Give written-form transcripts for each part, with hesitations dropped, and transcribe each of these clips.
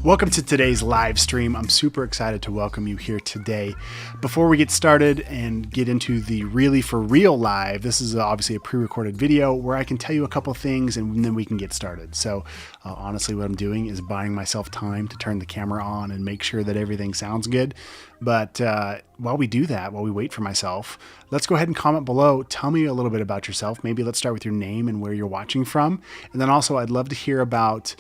Welcome to today's live stream. I'm super excited to welcome you here today. Before we get started and get into the really for real live, this is obviously a pre-recorded video where I can tell you a couple things and then we can get started. So honestly, what I'm doing is buying myself time to turn the camera on and make sure that everything sounds good. But while we do that, while we wait for myself, let's go ahead and comment below. Tell me a little bit about yourself. Maybe let's start with your name and where you're watching from. And then also I'd love to hear about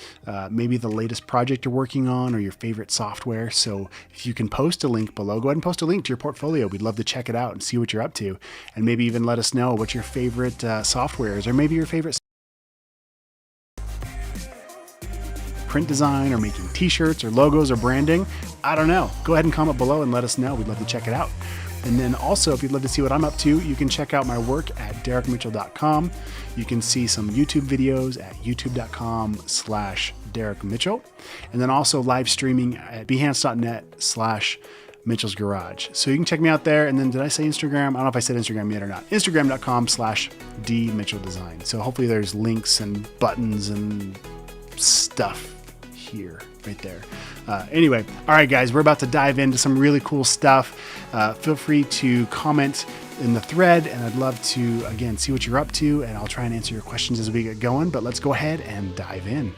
maybe the latest project you're working on or your favorite software. So if you can post a link below, go ahead and post a link to your portfolio. We'd love to check it out and see what you're up to. And maybe even let us know what your favorite software is, or maybe your favorite print design or making t-shirts or logos or branding. I don't know. Go ahead and comment below and let us know. We'd love to check it out. And then also, if you'd love to see what I'm up to, you can check out my work at derrickmitchell.com. You can see some YouTube videos at youtube.com/derrickmitchell. And then also live streaming at behance.net/Mitchell's Garage. So you can check me out there. And then did I say Instagram? I don't know if I said Instagram yet or not. Instagram.com/dmitchelldesign. So hopefully there's links and buttons and stuff here, right there. Anyway, all right, guys, we're about to dive into some really cool stuff. Feel free to comment in the thread, and I'd love to, again, see what you're up to, and I'll try and answer your questions as we get going, but let's go ahead and dive in.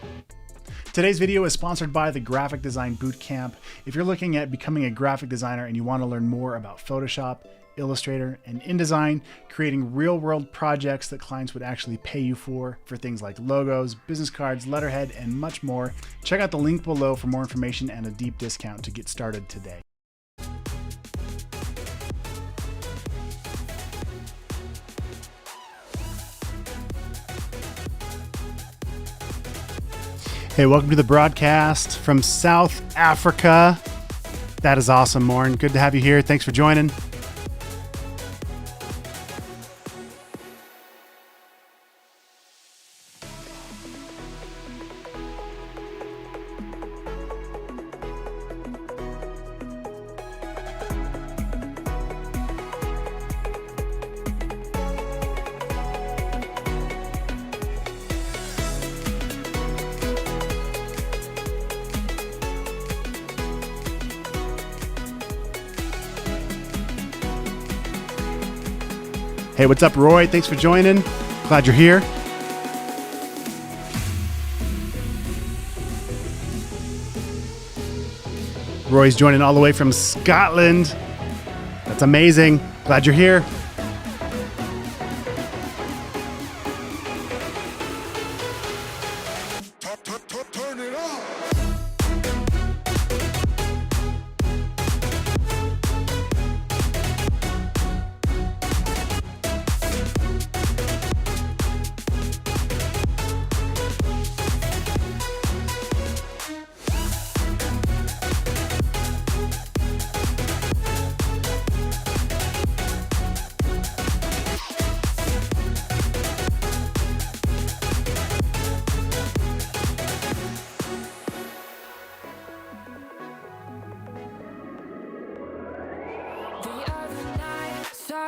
Today's video is sponsored by the Graphic Design Bootcamp. If you're looking at becoming a graphic designer and you want to learn more about Photoshop, Illustrator, and InDesign, creating real-world projects that clients would actually pay you for things like logos, business cards, letterhead, and much more, check out the link below for more information and a deep discount to get started today. Hey, welcome to the broadcast from South Africa. That is awesome, Morn. Good to have you here. Thanks for joining. Hey, what's up, Roy? Thanks for joining. Glad you're here. Roy's joining all the way from Scotland. That's amazing. Glad you're here. Turn it up.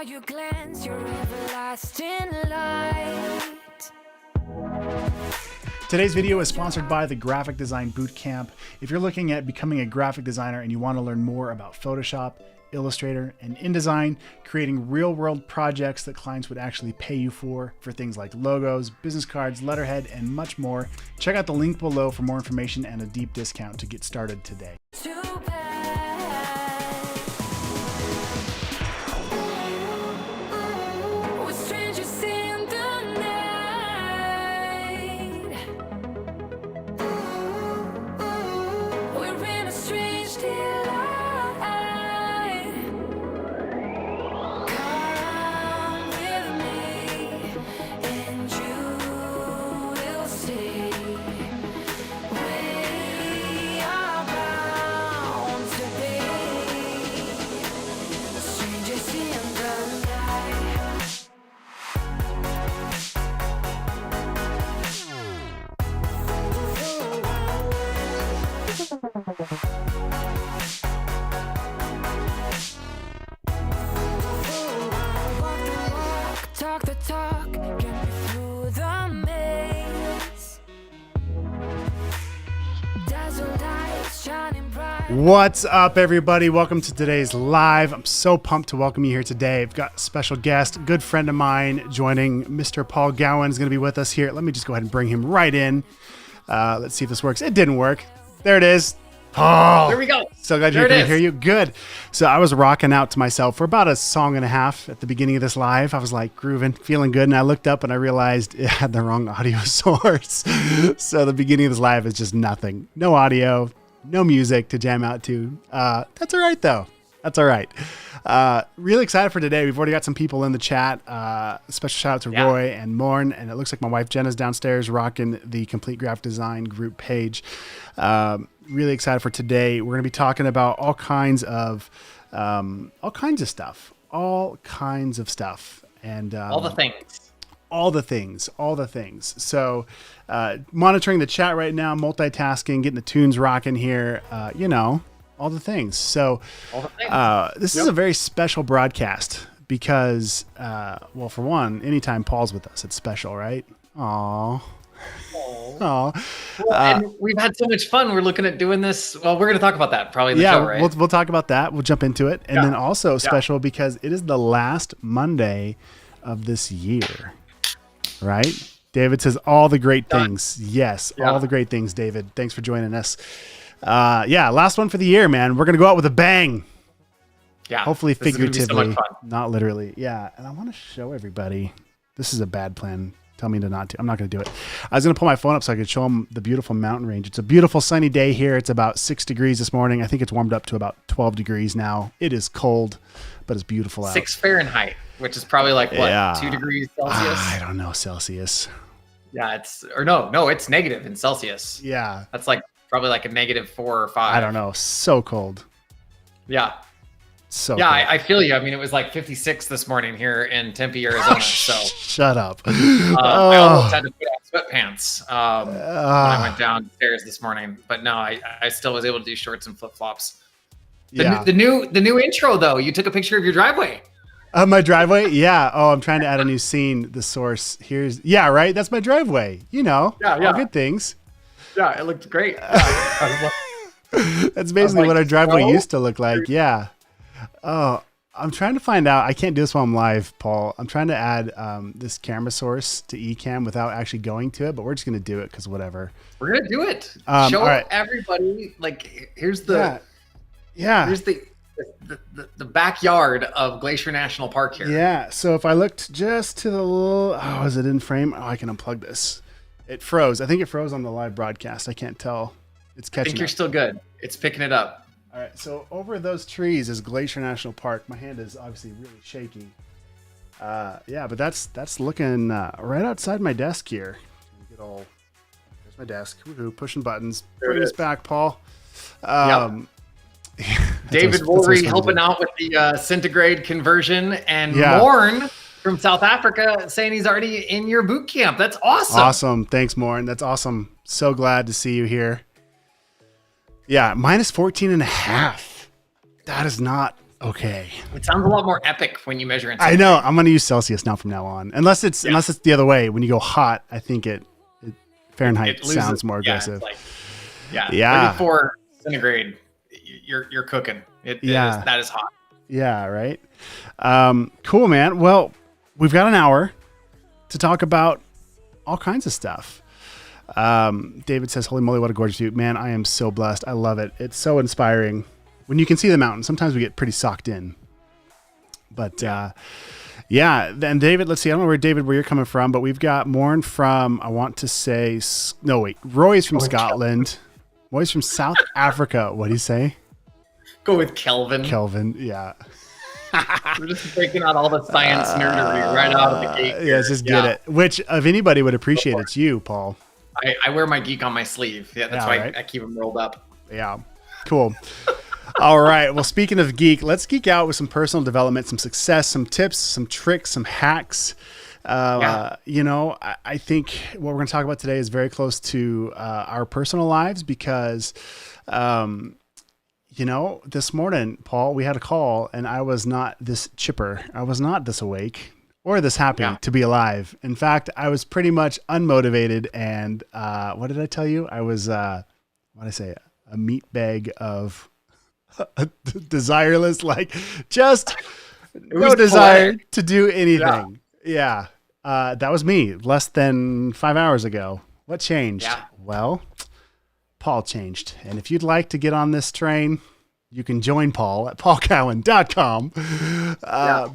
You glance your everlasting light. Today's video is sponsored by the Graphic Design Bootcamp. If you're looking at becoming a graphic designer and you want to learn more about Photoshop, Illustrator, and InDesign, creating real-world projects that clients would actually pay you for things like logos, business cards, letterhead, and much more, check out the link below for more information and a deep discount to get started today. Too bad. We're strangers in the night. We're in a strange delight. Come with me and you will see. We are bound What's up, everybody? Welcome to today's live. I'm so pumped to welcome you here today. I've got a special guest, good friend of mine joining. Mr. Paul Gowan is going to be with us here. Let me just go ahead and bring him right in. Let's see if this works. It didn't work. There it is. Paul. There we go. So glad you can hear you. Good. So I was rocking out to myself for about a song and a half at the beginning of this live. I was like grooving, feeling good. And I looked up and I realized it had the wrong audio source. So the beginning of this live is just nothing. No audio, no music to jam out to. That's all right, though. That's all right. Really excited for today. We've already got some people in the chat. Special shout out to Roy and Morn. And it looks like my wife Jenna's downstairs rocking the Complete Graphic Design group page. Really excited for today. We're going to be talking about all kinds of stuff. All kinds of stuff. And all the things. So monitoring the chat right now, multitasking, getting the tunes rocking here, all the things. So this is a very special broadcast because, well, for one, anytime Paul's with us, it's special, right? Aww. Well, and we've had so much fun. We're looking at doing this. Well, we're going to talk about that probably in the show, right? We'll talk about that. We'll jump into it. And then also special because it is the last Monday of this year, right? David says all the great things. Yes, all the great things, David. Thanks for joining us. Last one for the year, man. We're going to go out with a bang. Yeah. Hopefully figuratively, so not literally. Yeah. And I want to show everybody. This is a bad plan. Tell me to not to. I'm not going to do it. I was going to pull my phone up so I could show them the beautiful mountain range. It's a beautiful sunny day here. It's about 6 degrees this morning. I think it's warmed up to about 12 degrees now. It is cold, but it's beautiful out. 6 Fahrenheit, which is probably like what, 2 degrees Celsius? I don't know, Celsius. Yeah, it's negative in Celsius. Yeah. That's like probably like a -4 or 5. I don't know. So cold. Yeah. So yeah, cold. I feel you. I mean, it was like 56 this morning here in Tempe, Arizona. So shut up. I almost had to put on sweatpants when I went downstairs this morning, but no, I still was able to do shorts and flip flops. The new intro though. You took a picture of your driveway. My driveway? Yeah. Oh, I'm trying to add a new scene. The source right. That's my driveway. All good things. Yeah, it looked great. That's basically what our driveway used to look like. Yeah. Oh, I'm trying to find out. I can't do this while I'm live, Paul. I'm trying to add this camera source to Ecamm without actually going to it, but we're just going to do it because whatever. We're going to do it. Show everybody. Like, here's the here's the backyard of Glacier National Park here. Yeah. So if I looked just to the little, is it in frame? Oh, I can unplug this. It froze. I think it froze on the live broadcast. I can't tell. It's catching. I think you're still good. It's picking it up. All right, so over those trees is Glacier National Park. My hand is obviously really shaky. But that's looking right outside my desk here. There's my desk. Woohoo, pushing buttons. Bring us back, Paul. David Rory helping out with the centigrade conversion, and Morn from South Africa saying he's already in your boot camp. That's awesome. Awesome. Thanks, Morn. That's awesome. So glad to see you here. Yeah, -14.5. That is not okay. It sounds a lot more epic when you measure it. I know. I'm going to use Celsius now from now on. Unless it's the other way. When you go hot, I think Fahrenheit sounds more aggressive. It's 34 centigrade. You're cooking. That is hot. Yeah, right. Cool, man. Well, we've got an hour to talk about all kinds of stuff. David says, holy moly, what a gorgeous view. Man, I am so blessed. I love it. It's so inspiring. When you can see the mountain, sometimes we get pretty socked in. But then David, let's see. I don't know where you're coming from, but we've got Morn from, Roy's from Scotland. Roy's from South Africa. What do you say? Go with Kelvin. Kelvin, yeah. We're just breaking out all the science nerdery right out of the gate. Yeah, just get it. Which, if anybody would appreciate, it's you, Paul. I wear my geek on my sleeve. Yeah, that's why I keep them rolled up. Yeah, cool. All right. Well, speaking of geek, let's geek out with some personal development, some success, some tips, some tricks, some hacks. I think what we're going to talk about today is very close to our personal lives because, this morning, Paul, we had a call and I was not this chipper. I was not this awake or this happy to be alive. In fact, I was pretty much unmotivated. And what did I tell you? I was, a meat bag of Desireless, like just no was desire poetic. to do anything. Yeah. That was me less than 5 hours ago. What changed? Yeah. Well, Paul changed. And if you'd like to get on this train, you can join Paul at paulcowan.com.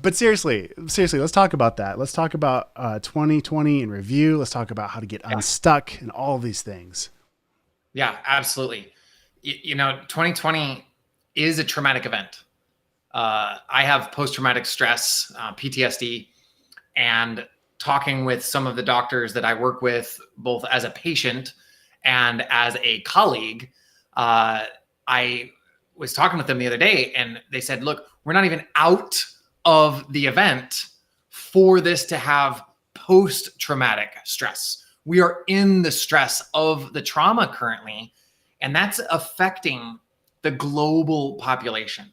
But seriously, let's talk about that. Let's talk about 2020 in review. Let's talk about how to get unstuck and all of these things. Yeah, absolutely. 2020 is a traumatic event. I have post-traumatic stress, PTSD, and talking with some of the doctors that I work with, both as a patient and as a colleague, I was talking with them the other day, and they said, look, we're not even out of the event for this to have post-traumatic stress. We are in the stress of the trauma currently, and that's affecting the global population.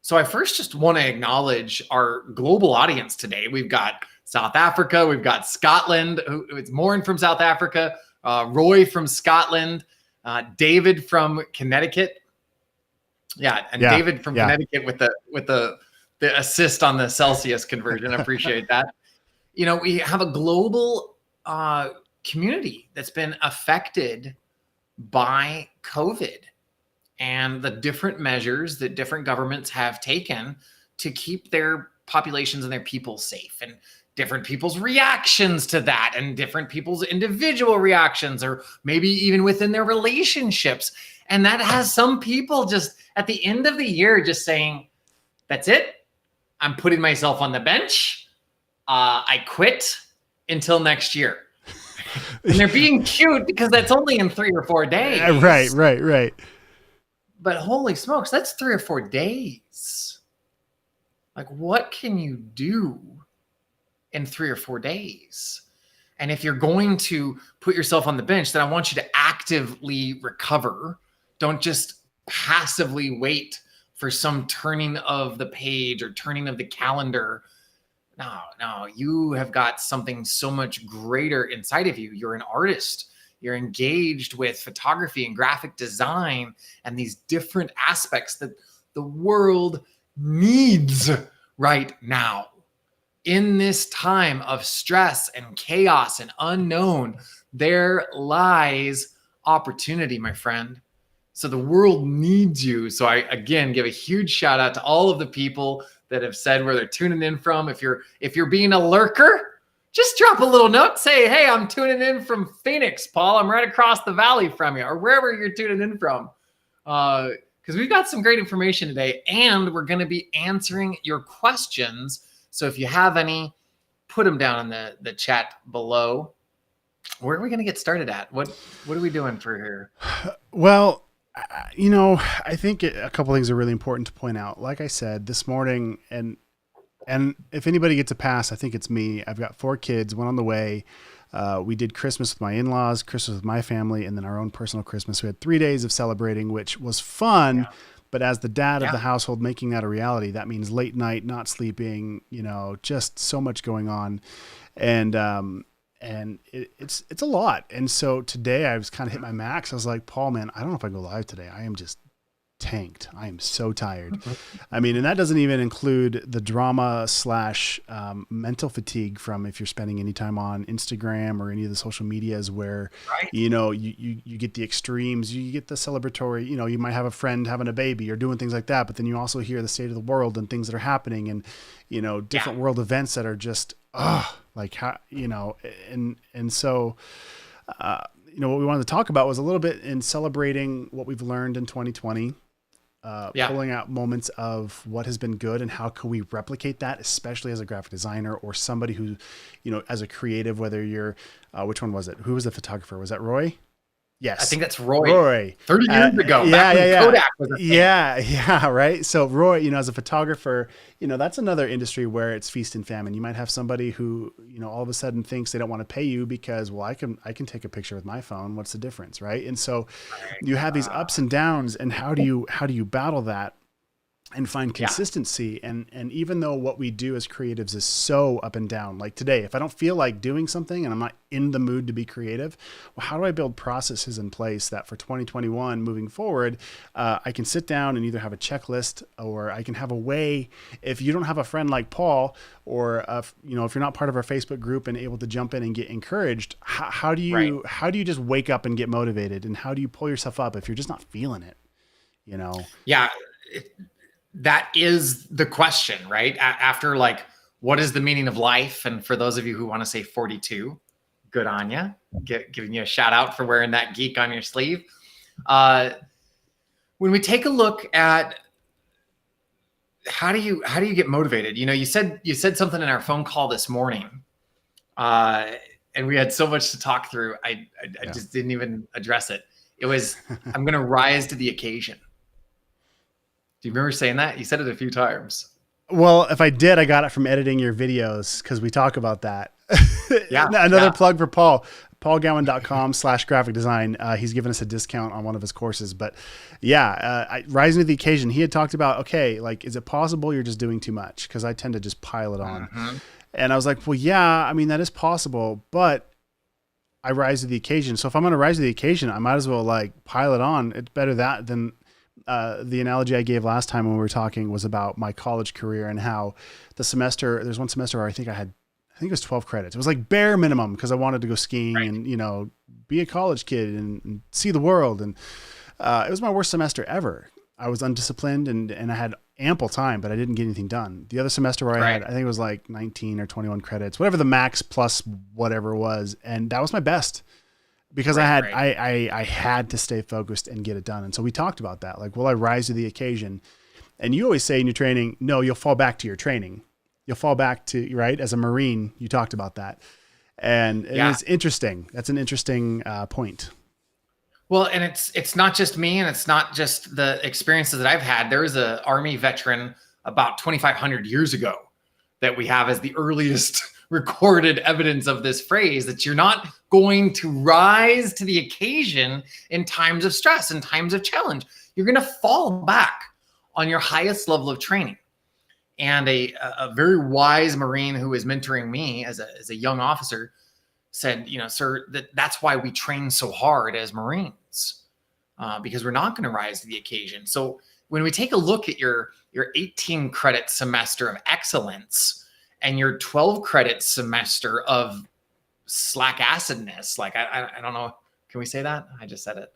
So I first just want to acknowledge our global audience today. We've got South Africa, we've got Scotland, it's Maureen from South Africa, Roy from Scotland, David from Connecticut. David from Connecticut with the assist on the Celsius conversion. I appreciate that. We have a global community that's been affected by COVID and the different measures that different governments have taken to keep their populations and their people safe, and different people's reactions to that, and different people's individual reactions, or maybe even within their relationships. And that has some people just at the end of the year just saying, that's it. I'm putting myself on the bench. I quit until next year. And they're being cute because that's only in 3 or 4 days. Right. But holy smokes, that's 3 or 4 days. Like, what can you do in 3 or 4 days? And if you're going to put yourself on the bench, then I want you to actively recover. Don't just passively wait for some turning of the page or turning of the calendar. No, you have got something so much greater inside of you. You're an artist. You're engaged with photography and graphic design and these different aspects that the world needs right now. In this time of stress and chaos and unknown, there lies opportunity, my friend. So the world needs you. So I, again, give a huge shout out to all of the people that have said where they're tuning in from. If you're being a lurker, just drop a little note. Say, hey, I'm tuning in from Phoenix, Paul. I'm right across the valley from you, or wherever you're tuning in from. Because we've got some great information today, and we're going to be answering your questions. So if you have any, put them down in the chat below. Where are we going to get started at? What are we doing for here? Well, I think a couple things are really important to point out. Like I said this morning, and if anybody gets a pass, I think it's me. I've got 4 kids, one on the way. We did Christmas with my in-laws, Christmas with my family, and then our own personal Christmas. We had 3 days of celebrating, which was fun. Yeah. But as the dad of the household, making that a reality, that means late night, not sleeping, just so much going on. And it's a lot. And so today I was kind of hit my max. I was like, Paul, man, I don't know if I go live today. I am just tanked. I am so tired. I mean, and that doesn't even include the drama / mental fatigue from if you're spending any time on Instagram or any of the social medias where, you get the extremes, you get the celebratory, you might have a friend having a baby or doing things like that, but then you also hear the state of the world and things that are happening and, different world events that are just, like how, and so, what we wanted to talk about was a little bit in celebrating what we've learned in 2020, pulling out moments of what has been good and how can we replicate that, especially as a graphic designer or somebody who, as a creative, whether you're, which one was it? Who was the photographer? Was that Roy? Yes. I think that's Roy. 30 years ago. Kodak was a thing. Yeah. Right. So Roy, as a photographer, that's another industry where it's feast and famine. You might have somebody who, all of a sudden thinks they don't want to pay you because, well, I can take a picture with my phone. What's the difference? Right. And so you have these ups and downs, and how do you battle that? and find consistency. And even though what we do as creatives is so up and down, like today, if I don't feel like doing something and I'm not in the mood to be creative, well, how do I build processes in place that for 2021 moving forward, I can sit down and either have a checklist, or I can have a way, if you don't have a friend like Paul, or, if you're not part of our Facebook group and able to jump in and get encouraged, how do you just wake up and get motivated? And how do you pull yourself up if you're just not feeling it? Yeah. That is the question, right? After like, what is the meaning of life? And for those of you who want to say 42, good on you. Giving you a shout out for wearing that geek on your sleeve. When we take a look at how do you get motivated? You said something in our phone call this morning, and we had so much to talk through. I just didn't even address it. It was, I'm going to rise to the occasion. Do you remember saying that? You said it a few times. Well, if I did, I got it from editing your videos, because we talk about that. Another plug for Paul, paulgowan.com/graphic design. He's given us a discount on one of his courses. But rising to the occasion, he had talked about, okay, like, is it possible you're just doing too much? Because I tend to just pile it on. Mm-hmm. And I was like, well, yeah, I mean, that is possible, but I rise to the occasion. So if I'm going to rise to the occasion, I might as well like pile it on. It's better that than the analogy I gave last time when we were talking was about my college career, and how there's one semester where I think it was 12 credits. It was like bare minimum, because I wanted to go skiing and, be a college kid and see the world. And it was my worst semester ever. I was undisciplined and I had ample time, but I didn't get anything done. The other semester where I think it was like 19 or 21 credits, whatever the max plus whatever it was. And that was my best, because I had to stay focused and get it done. And so we talked about that. Like, will I rise to the occasion? And you always say in your training, no, you'll fall back to your training. You'll fall back to, right? As a Marine, you talked about that. And it's interesting. That's an interesting point. Well, and it's not just me, and it's not just the experiences that I've had. There was an Army veteran about 2,500 years ago that we have as the earliest recorded evidence of this phrase, that you're not going to rise to the occasion in times of stress and times of challenge. You're going to fall back on your highest level of training. And a very wise Marine who was mentoring me as a young officer said, sir, that's why we train so hard as Marines, because we're not going to rise to the occasion. So when we take a look at your 18 credit semester of excellence and your 12 credit semester of slack acidness, like, I don't know. Can we say that? I just said it.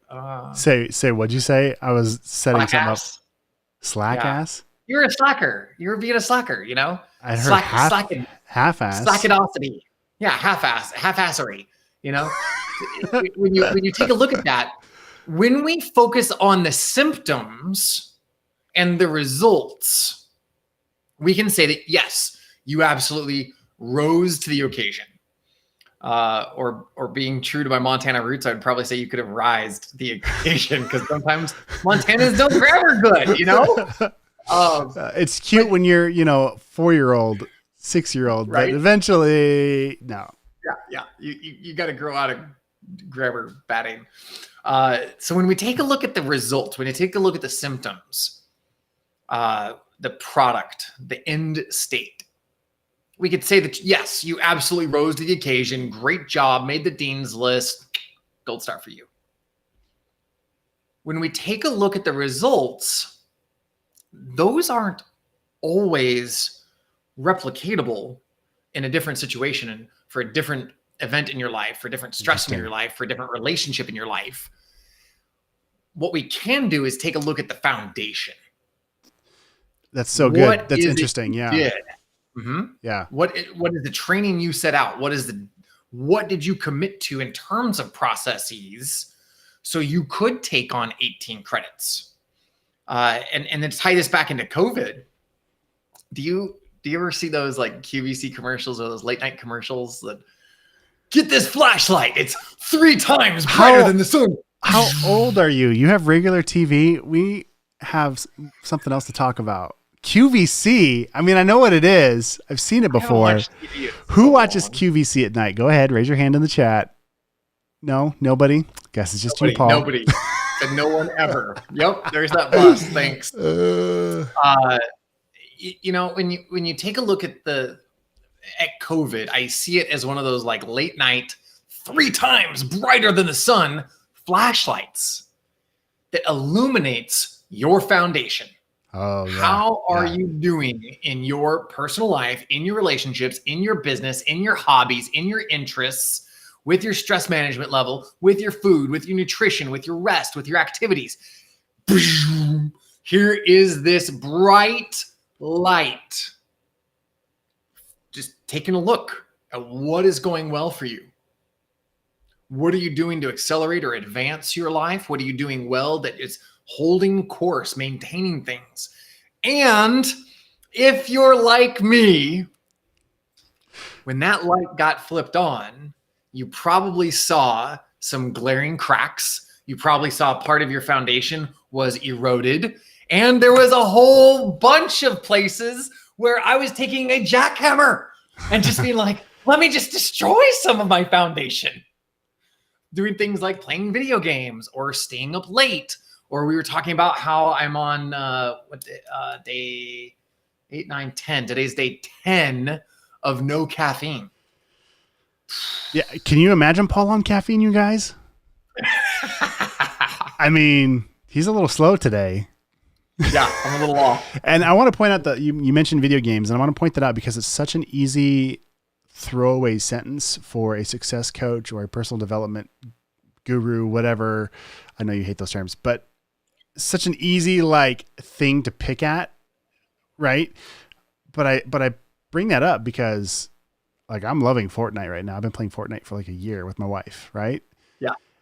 Say, what'd you say? I was setting something up. Slack ass? You're a slacker. You're being a slacker, I heard half-ass. Slackadosity. Yeah, half-assery, when you take a look at that, when we focus on the symptoms and the results, we can say that, yes, you absolutely rose to the occasion. Or being true to my Montana roots, I'd probably say you could have rised to the occasion, because sometimes Montanans don't grabber good, It's cute when you're, 4-year-old, 6-year-old, right? But eventually, no. Yeah. You got to grow out of grabber batting. So when we take a look at the results, when you take a look at the symptoms, the product, the end state, we could say that, yes, you absolutely rose to the occasion. Great job. Made the dean's list. Gold star for you. When we take a look at the results, those aren't always replicatable in a different situation and for a different event in your life, for different stress in your life, for a different relationship in your life. What we can do is take a look at the foundation. That's so good. That's interesting. Yeah. Mm-hmm. Yeah. What is the training you set out? What did you commit to in terms of processes so you could take on 18 credits? And then tie this back into COVID. Do you ever see those like QVC commercials or those late night commercials that get this flashlight? It's 3 times brighter than the sun. How old are you? You have regular TV. We have something else to talk about. QVC. I mean, I know what it is. I've seen it before. Who watches QVC at night? Go ahead. Raise your hand in the chat. No, nobody. Guess it's just you, Paul. Nobody. to no one ever. Yep, there's that bus. Thanks. You know, when you take a look at COVID, I see it as one of those like late night, 3 times brighter than the sun flashlights that illuminates your foundation. Oh, yeah. How are you doing in your personal life, in your relationships, in your business, in your hobbies, in your interests, with your stress management level, with your food, with your nutrition, with your rest, with your activities? Here is this bright light. Just taking a look at what is going well for you. What are you doing to accelerate or advance your life? What are you doing well that is holding course, maintaining things? And if you're like me, when that light got flipped on, you probably saw some glaring cracks. You probably saw part of your foundation was eroded. And there was a whole bunch of places where I was taking a jackhammer and just being like, let me just destroy some of my foundation. Doing things like playing video games or staying up late. Or we were talking about how I'm on day 8, 9, 10. Today's day 10 of no caffeine. Yeah. Can you imagine Paul on caffeine, you guys? I mean, he's a little slow today. Yeah, I'm a little off. And I want to point out that you mentioned video games, and I want to point that out because it's such an easy throwaway sentence for a success coach or a personal development guru, whatever. I know you hate those terms, but such an easy like thing to pick at, right? But I bring that up because like I'm loving Fortnite right now. I've been playing Fortnite for like a year with my wife, right?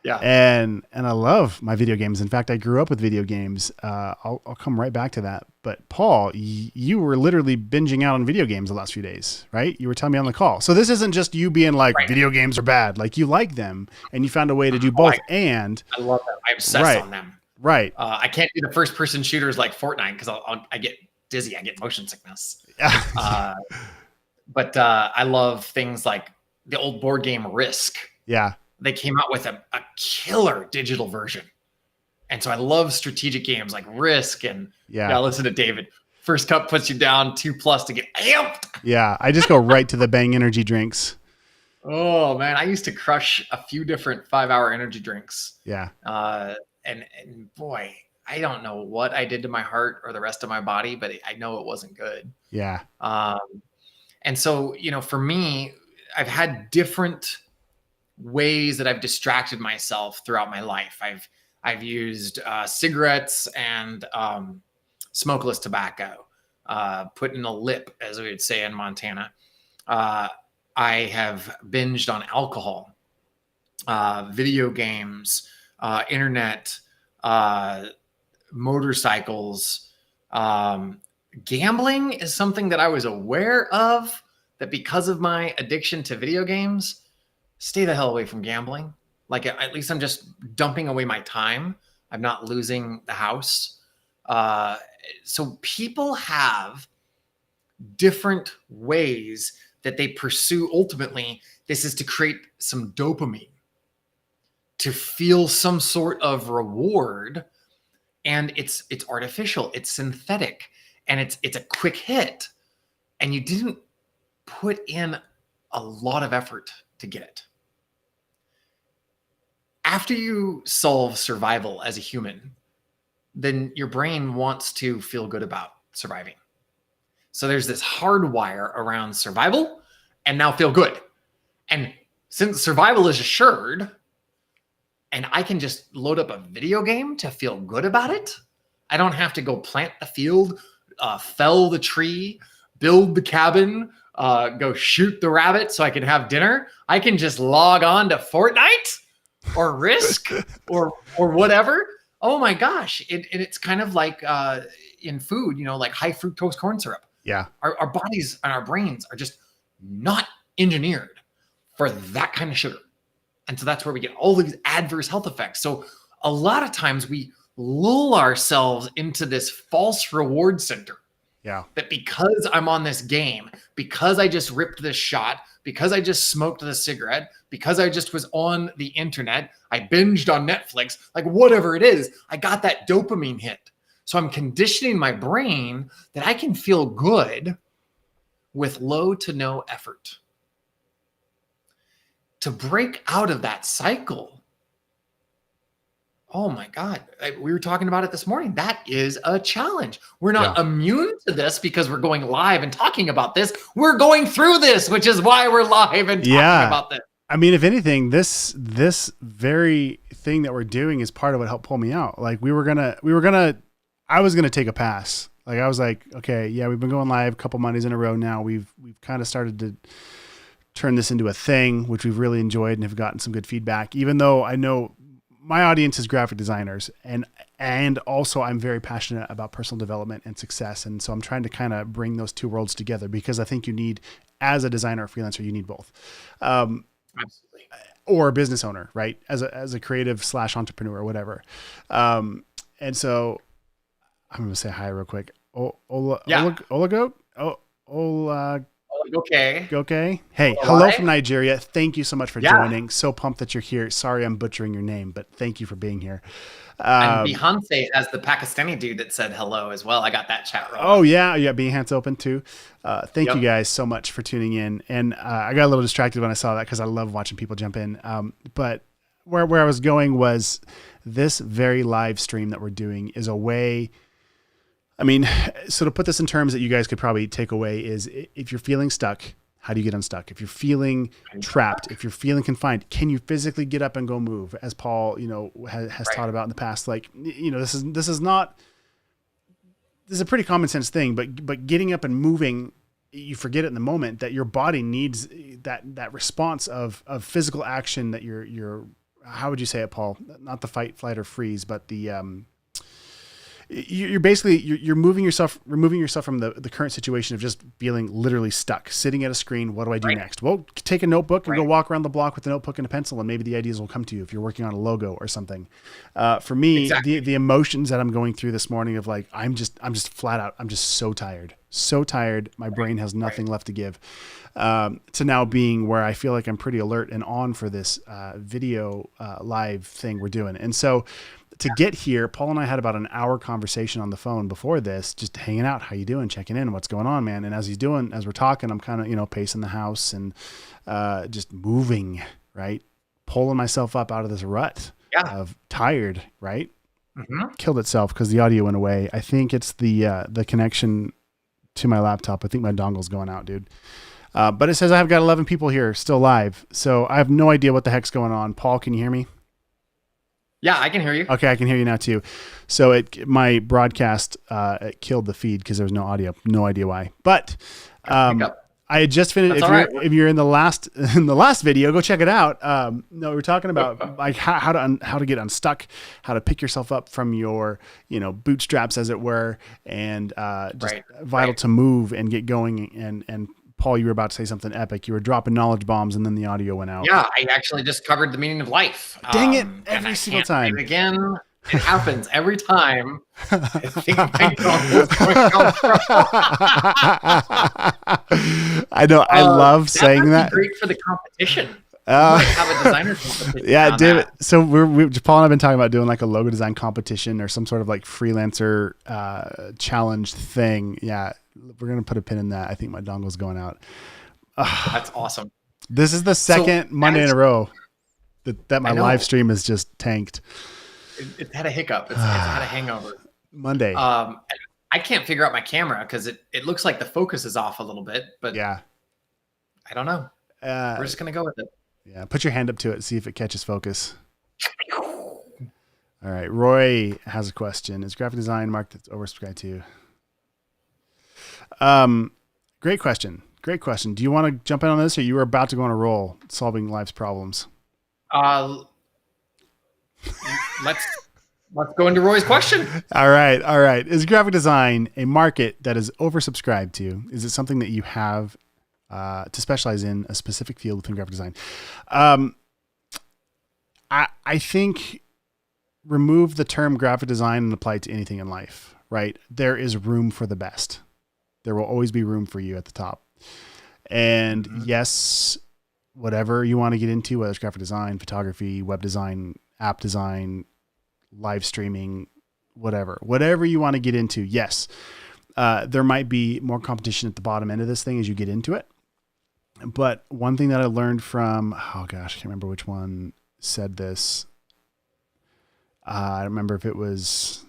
Yeah. And I love my video games. In fact, I grew up with video games. I'll come right back to that. But Paul, you were literally binging out on video games the last few days, right? You were telling me on the call. So this isn't just you being like, right, video games are bad. Like you like them and you found a way to do both. And I love them. I obsess on them. Right. I can't do the first person shooters like Fortnite because I get dizzy. I get motion sickness. But I love things like the old board game Risk. Yeah. They came out with a killer digital version. And so I love strategic games like Risk and listen to David. First cup puts you down 2+ to get amped. Yeah. I just go right to the Bang energy drinks. Oh man. I used to crush a few different 5-hour energy drinks. Yeah. And boy, I don't know what I did to my heart or the rest of my body, but I know it wasn't good. Yeah. And so, you know, for me, I've had different ways that I've distracted myself throughout my life. I've used cigarettes and smokeless tobacco, put in a lip, as we would say in Montana. I have binged on alcohol, video games, internet, motorcycles. Gambling is something that I was aware of, that because of my addiction to video games, stay the hell away from gambling. Like at least I'm just dumping away my time. I'm not losing the house. So people have different ways that they pursue. Ultimately, this is to create some dopamine, to feel some sort of reward. And it's artificial, it's synthetic, and it's a quick hit. And you didn't put in a lot of effort to get it. After you solve survival as a human, then your brain wants to feel good about surviving. So there's this hardwire around survival and now feel good. And since survival is assured, and I can just load up a video game to feel good about it, I don't have to go plant the field, fell the tree, build the cabin, go shoot the rabbit so I can have dinner. I can just log on to Fortnite or Risk or whatever. Oh my gosh. It's kind of like in food, you know, like high fructose corn syrup. Yeah. Our bodies and our brains are just not engineered for that kind of sugar. And so that's where we get all these adverse health effects. So a lot of times we lull ourselves into this false reward center. Yeah. That because I'm on this game, because I just ripped this shot, because I just smoked this cigarette, because I just was on the internet, I binged on Netflix, like whatever it is, I got that dopamine hit. So I'm conditioning my brain that I can feel good with low to no effort. To break out of that cycle, oh my God, we were talking about it this morning. That is a challenge. We're not immune to this because we're going live and talking about this. We're going through this, which is why we're live and talking about this. I mean, if anything, this very thing that we're doing is part of what helped pull me out. Like I was gonna take a pass. Like I was like, okay, yeah, we've been going live a couple Mondays in a row now. We've kind of started to turn this into a thing, which we've really enjoyed and have gotten some good feedback. Even though I know my audience is graphic designers, and also I'm very passionate about personal development and success, and so I'm trying to kind of bring those two worlds together because I think you need, as a designer or freelancer, you need both. Absolutely. Or a business owner, right? As a creative / entrepreneur or whatever. And so I'm going to say hi real quick. Olago? Okay. Hey, hello from Nigeria. Thank you so much for joining. So pumped that you're here. Sorry I'm butchering your name, but thank you for being here. And Beyonce has the Pakistani dude that said hello as well. I got that chat wrong. Oh, yeah. Behance open too. Thank you guys so much for tuning in. And I got a little distracted when I saw that because I love watching people jump in. But where I was going was this very live stream that we're doing is a way. I mean, so to put this in terms that you guys could probably take away is if you're feeling stuck, how do you get unstuck? If you're feeling trapped, if you're feeling confined, can you physically get up and go move? As Paul, has taught about in the past, like, this is a pretty common sense thing, but getting up and moving, you forget it in the moment that your body needs that response of physical action that you're, how would you say it, Paul? Not the fight, flight, or freeze, but the, you're basically removing yourself from the current situation of just feeling literally stuck, sitting at a screen. What do I do next? Well, take a notebook and go walk around the block with a notebook and a pencil, and maybe the ideas will come to you if you're working on a logo or something. For me, the emotions that I'm going through this morning of like, I'm just flat out. I'm just so tired. My brain has nothing left to give. To now being where I feel like I'm pretty alert and on for this video live thing we're doing. And so to get here, Paul and I had about an hour conversation on the phone before this, just hanging out. How you doing? Checking in. What's going on, man? And as we're talking, I'm kind of, pacing the house and just moving, right? Pulling myself up out of this rut of tired, right? Mm-hmm. Killed itself because the audio went away. I think it's the connection to my laptop. I think my dongle's going out, dude. But it says I've got 11 people here still live. So I have no idea what the heck's going on. Paul, can you hear me? Yeah, I can hear you. Okay, I can hear you now too. So my broadcast it killed the feed because there was no audio. No idea why. But I had just finished. If you're in the last video, go check it out. No, we were talking about like how to get unstuck, how to pick yourself up from your bootstraps, as it were, and vital to move and get going. And Paul, you were about to say something epic. You were dropping knowledge bombs, and then the audio went out. Yeah, I actually just covered the meaning of life. Dang it! Every single time. Again, it happens every time. I think my dongle's going out. I know. I love saying that. Great for the competition. Have a designer competition. Yeah, David. So Paul and I've been talking about doing like a logo design competition or some sort of like freelancer challenge thing. Yeah. We're going to put a pin in that. I think my dongle's going out. That's awesome. This is the second Monday in a row that my live stream is just tanked. It had a hiccup. It's had a hangover. Monday. I can't figure out my camera because it looks like the focus is off a little bit, but yeah, I don't know. We're just going to go with it. Yeah. Put your hand up to it. See if it catches focus. All right. Roy has a question. Is graphic design marked as oversubscribed to? Great question. Do you want to jump in on this, or you were about to go on a roll solving life's problems? Let's go into Roy's question. All right. Is graphic design a market that is oversubscribed to? Is it something that you have to specialize in a specific field within graphic design? I think remove the term graphic design and apply it to anything in life, right? There is room for the best. There will always be room for you at the top. And yes, whatever you want to get into, whether it's graphic design, photography, web design, app design, live streaming, whatever you want to get into. Yes. There might be more competition at the bottom end of this thing as you get into it. But one thing that I learned from, oh gosh, I can't remember which one said this. I don't remember if it was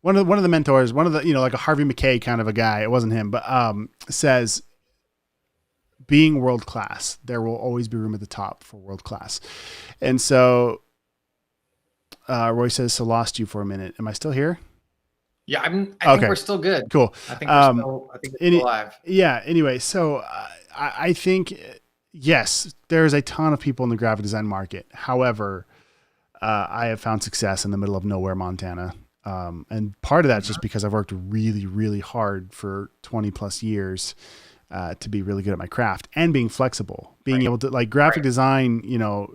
one of the mentors, one of the, like a Harvey McKay kind of a guy. It wasn't him, but says being world class, there will always be room at the top for world class. And so Roy says, so lost you for a minute. Am I still here? Yeah, I think we're still good. Cool. I think we're still alive. Yeah. Anyway, so I think, yes, there's a ton of people in the graphic design market. However, I have found success in the middle of nowhere, Montana. And part of that's just because I've worked really, really hard for 20 plus years to be really good at my craft and being flexible, being able to like graphic design,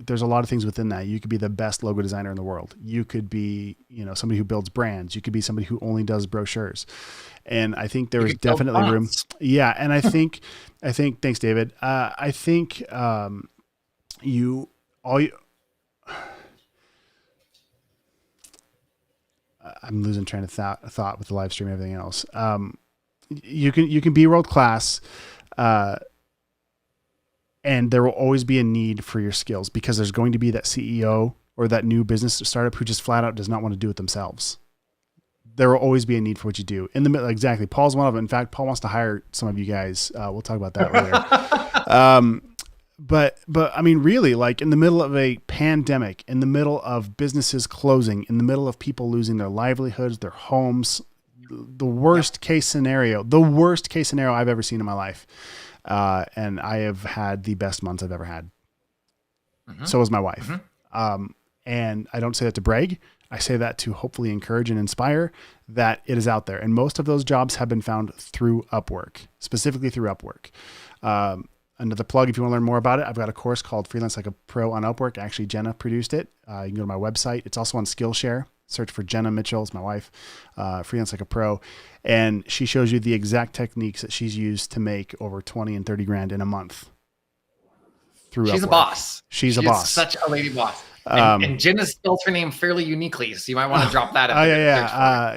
there's a lot of things within that. You could be the best logo designer in the world. You could be, somebody who builds brands. You could be somebody who only does brochures. And I think there is definitely room. Yeah. And I think, thanks, David. I think I'm losing train of thought with the live stream and everything else. You can be world class, and there will always be a need for your skills because there's going to be that CEO or that new business startup who just flat out does not want to do it themselves. There will always be a need for what you do in the middle. Exactly. Paul's one of them. In fact, Paul wants to hire some of you guys. We'll talk about that later. But I mean, really, like in the middle of a pandemic, in the middle of businesses closing, in the middle of people losing their livelihoods, their homes, the worst case scenario I've ever seen in my life. And I have had the best months I've ever had. So was my wife. And I don't say that to brag. I say that to hopefully encourage and inspire that it is out there. And most of those jobs have been found through Upwork, specifically through Upwork. Another plug, if you want to learn more about it, I've got a course called Freelance Like a Pro on Upwork. Actually, Jenna produced it. You can go to my website. It's also on Skillshare. Search for Jenna Mitchell. It's my wife, Freelance Like a Pro. And she shows you the exact techniques that she's used to make over 20 and 30 grand in a month. She's a boss. She's a boss. Such a lady boss. And Jenna spells her name fairly uniquely, so you might want to drop that.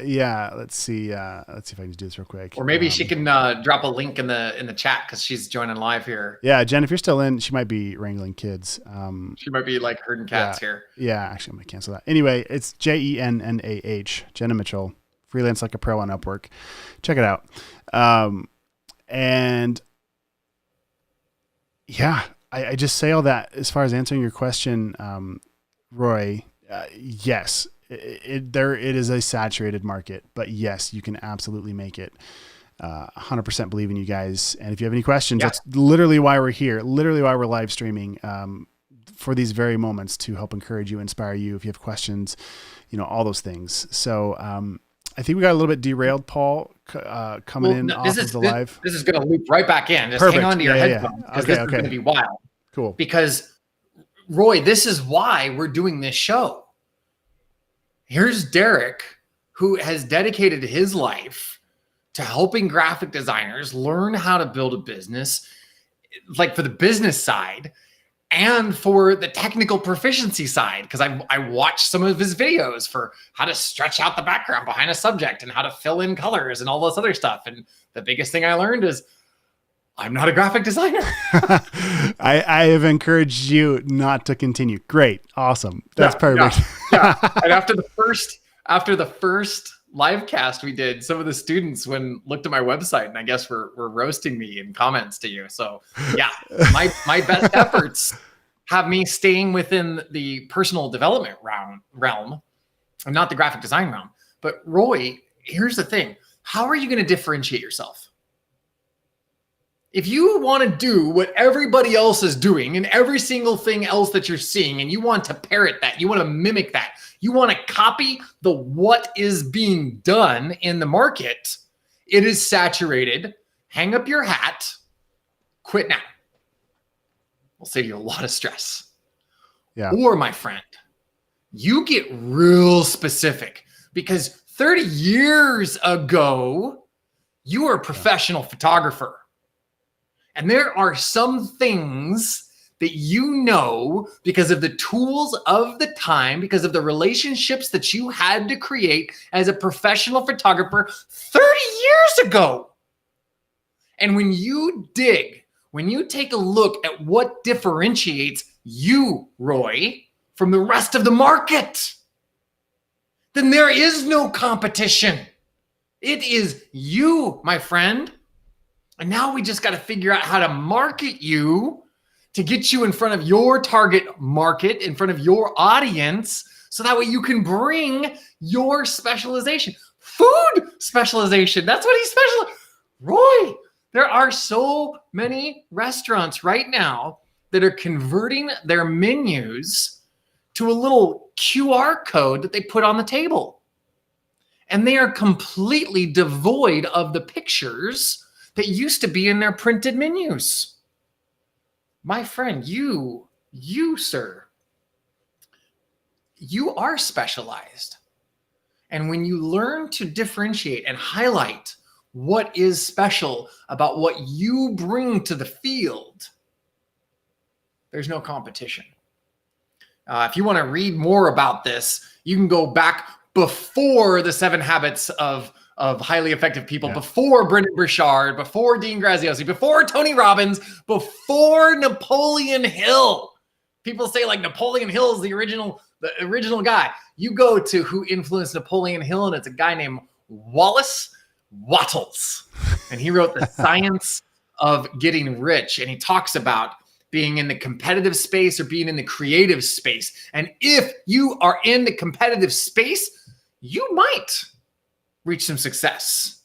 Yeah. Let's see if I can do this real quick. Or maybe she can drop a link in the chat because she's joining live here. Yeah, Jen, if you're still in, she might be wrangling kids. She might be like herding cats here. Yeah, actually, I'm gonna cancel that. Anyway, it's JENNAH, Jenna Mitchell, Freelance Like a Pro on Upwork. Check it out. And yeah, I just say all that as far as answering your question. Roy, yes, it is a saturated market, but yes, you can absolutely make it. 100% believe in you guys. And if you have any questions, that's literally why we're here, literally why we're live streaming, for these very moments to help encourage you, inspire you. If you have questions, all those things. So, I think we got a little bit derailed, Paul, coming off of the live. This is going to loop right back in. Just hang on to your headphones because this is going to be wild. Cool. Because Roy, this is why we're doing this show. Here's Derrick, who has dedicated his life to helping graphic designers learn how to build a business, like for the business side and for the technical proficiency side. Because I watched some of his videos for how to stretch out the background behind a subject and how to fill in colors and all this other stuff. And the biggest thing I learned is I'm not a graphic designer. I have encouraged you not to continue. Great. Awesome. That's perfect. Yeah. And after the first live cast we did, some of the students looked at my website and I guess were roasting me in comments to you. So yeah, my best efforts have me staying within the personal development realm and not the graphic design realm. But Roy, here's the thing. How are you going to differentiate yourself? If you want to do what everybody else is doing and every single thing else that you're seeing, and you want to parrot that, you want to mimic that, you want to copy what is being done in the market, it is saturated. Hang up your hat, quit now. We'll save you a lot of stress. Yeah. Or my friend, you get real specific because 30 years ago, You are a professional photographer. And there are some things that you know because of the tools of the time, because of the relationships that you had to create as a professional photographer 30 years ago. And when you take a look at what differentiates you, Roy, from the rest of the market, then there is no competition. It is you, my friend. And now we just got to figure out how to market you to get you in front of your target market, in front of your audience, so that way you can bring your specialization. Food specialization. That's what he's specialized. Roy, there are so many restaurants right now that are converting their menus to a little QR code that they put on the table. And they are completely devoid of the pictures that used to be in their printed menus. My friend, you, sir, you are specialized. And when you learn to differentiate and highlight what is special about what you bring to the field, there's no competition. If you want to read more about this, you can go back before the 7 Habits of Highly Effective People, before Brendan Burchard, before Dean Graziosi, before Tony Robbins, before Napoleon Hill. People say like Napoleon Hill is the original guy. You go to who influenced Napoleon Hill, and it's a guy named Wallace Wattles. And he wrote The Science of Getting Rich. And he talks about being in the competitive space or being in the creative space. And if you are in the competitive space, you might reach some success.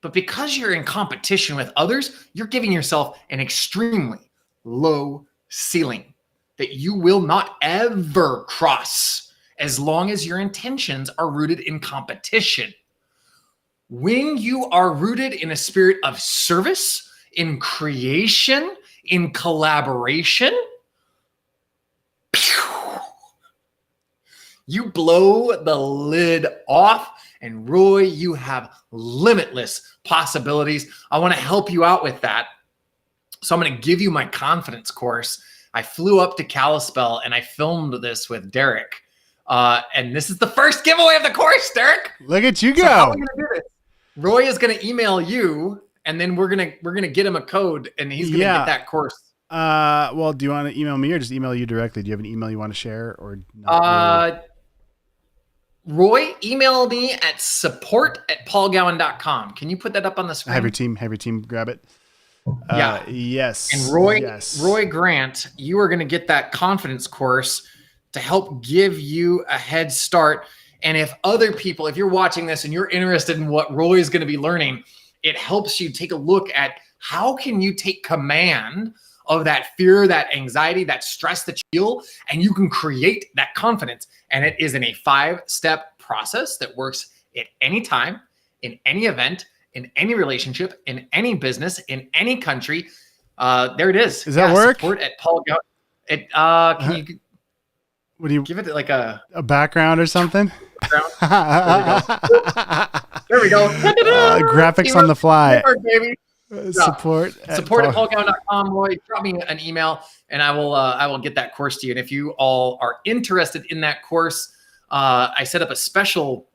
But because you're in competition with others, you're giving yourself an extremely low ceiling that you will not ever cross as long as your intentions are rooted in competition. When you are rooted in a spirit of service, in creation, in collaboration, you blow the lid off. And Roy, you have limitless possibilities. I want to help you out with that. So I'm going to give you my confidence course. I flew up to Kalispell and I filmed this with Derrick. And this is the first giveaway of the course, Derrick. Look at you go. So how are we going to do this? Roy is going to email you, and then we're gonna get him a code, and he's going to get that course. Well, do you want to email me or just email you directly? Do you have an email you want to share or not? Roy, email me at support@paulgowan.com. Can you put that up on the screen? Have your team grab it. Yeah. Yes. And Roy, yes. Roy Grant, you are going to get that confidence course to help give you a head start. And if other people, if you're watching this and you're interested in what Roy is going to be learning, it helps you take a look at how can you take command of that fear, that anxiety, that stress that you feel, and you can create that confidence. And it is in a 5-step process that works at any time, in any event, in any relationship, in any business, in any country. There it is. Does that work? Support at Paul Gowan. Can you? What do you give it like a background or something? Background? There we go. Graphics on the fly. Baby. Support at paulgowan.com. Roy, drop me an email and I will get that course to you. And if you all are interested in that course, I set up a special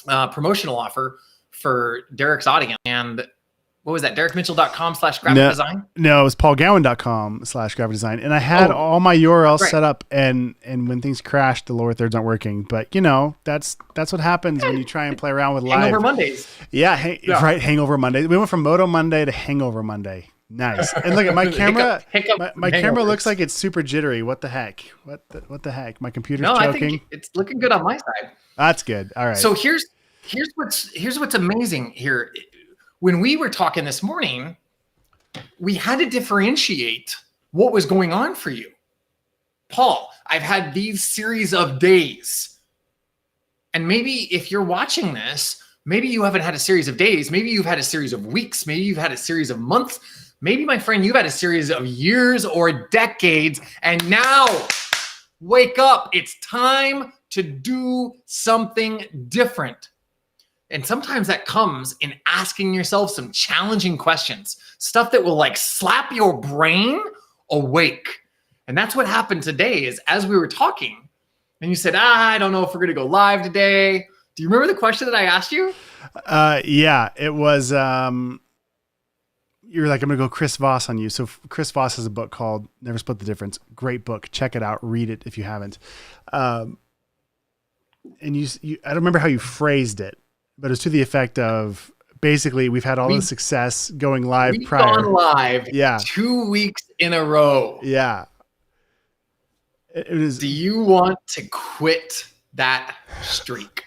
promotional offer for Derrick's audience. And what was that? DerrickMitchell.com/graphic design? No, it was PaulGowan.com/graphic design. And I had all my URLs set up, and when things crashed, the lower thirds aren't working. But that's what happens when you try and play around with live. Hangover Mondays. Yeah, right. Hangover Monday. We went from Moto Monday to Hangover Monday. Nice. And look at my camera. My camera looks like it's super jittery. What the heck? What the heck? My computer's choking. I think it's looking good on my side. That's good. All right. So here's what's amazing here. When we were talking this morning, we had to differentiate what was going on for you. Paul, I've had these series of days. And maybe if you're watching this, maybe you haven't had a series of days. Maybe you've had a series of weeks. Maybe you've had a series of months. Maybe, my friend, you've had a series of years or decades. And now, wake up. It's time to do something different. And sometimes that comes in asking yourself some challenging questions, stuff that will like slap your brain awake. And that's what happened today is as we were talking and you said, I don't know if we're going to go live today. Do you remember the question that I asked you? Yeah, it was, you're like, I'm going to go Chris Voss on you. So Chris Voss has a book called Never Split the Difference. Great book. Check it out. Read it if you haven't. And you I don't remember how you phrased it, but it's to the effect of basically we've had all the success going live we've prior. Gone live yeah. 2 weeks in a row. Yeah. It was. Do you want to quit that streak?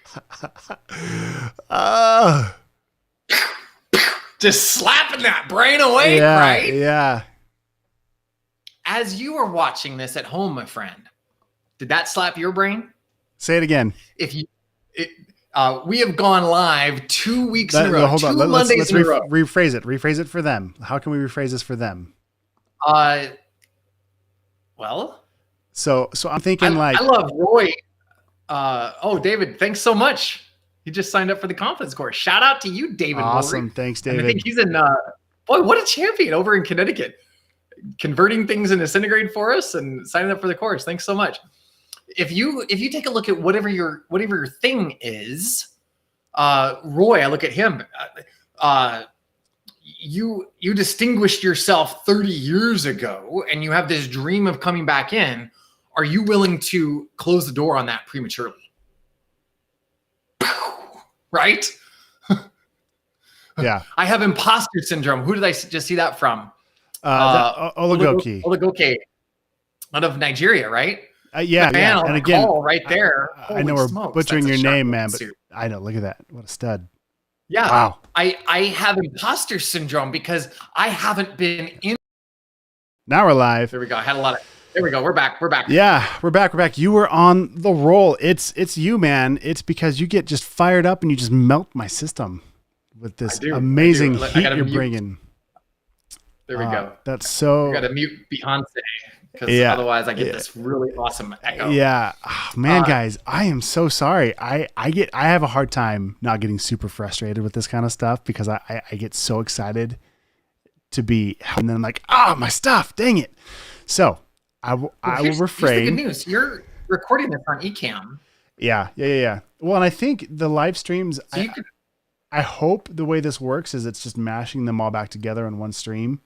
Just slapping that brain away, yeah, right? Yeah. As you were watching this at home, my friend, did that slap your brain? Say it again. We have gone live 2 weeks in a row. Hold on. Let's rephrase it. Rephrase it for them. How can we rephrase this for them? Well. So I'm thinking I love Roy. David, thanks so much. He just signed up for the confidence course. Shout out to you, David. Awesome. Wolverine. Thanks, David. And I think he's in, boy, what a champion over in Connecticut. Converting things into centigrade for us and signing up for the course. Thanks so much. If you take a look at whatever your thing is, Roy, I look at him. You distinguished yourself 30 years ago, and you have this dream of coming back in. Are you willing to close the door on that prematurely? Right? Yeah. I have imposter syndrome. Who did I just see that from? Olagoke. Olagoke, out of Nigeria, right? Yeah. And again, right there. I know we're butchering your name, man, but I know. Look at that. What a stud. Yeah. Wow. I have imposter syndrome because I haven't been in. Now we're live. There we go. I had a lot of. There we go. We're back. Yeah, we're back. You were on the roll. It's you, man. It's because you get just fired up and you just melt my system with this amazing heat you're bringing. There we go. That's so. I got to mute Beyonce because otherwise I get this really awesome echo. Yeah, man, guys, I am so sorry. I have a hard time not getting super frustrated with this kind of stuff because I get so excited to be, and then I'm like, my stuff, dang it. So. I will refrain. Here's the good news. You're recording this on Ecamm. Yeah. Well, and I think the live streams, I hope the way this works is it's just mashing them all back together in one stream.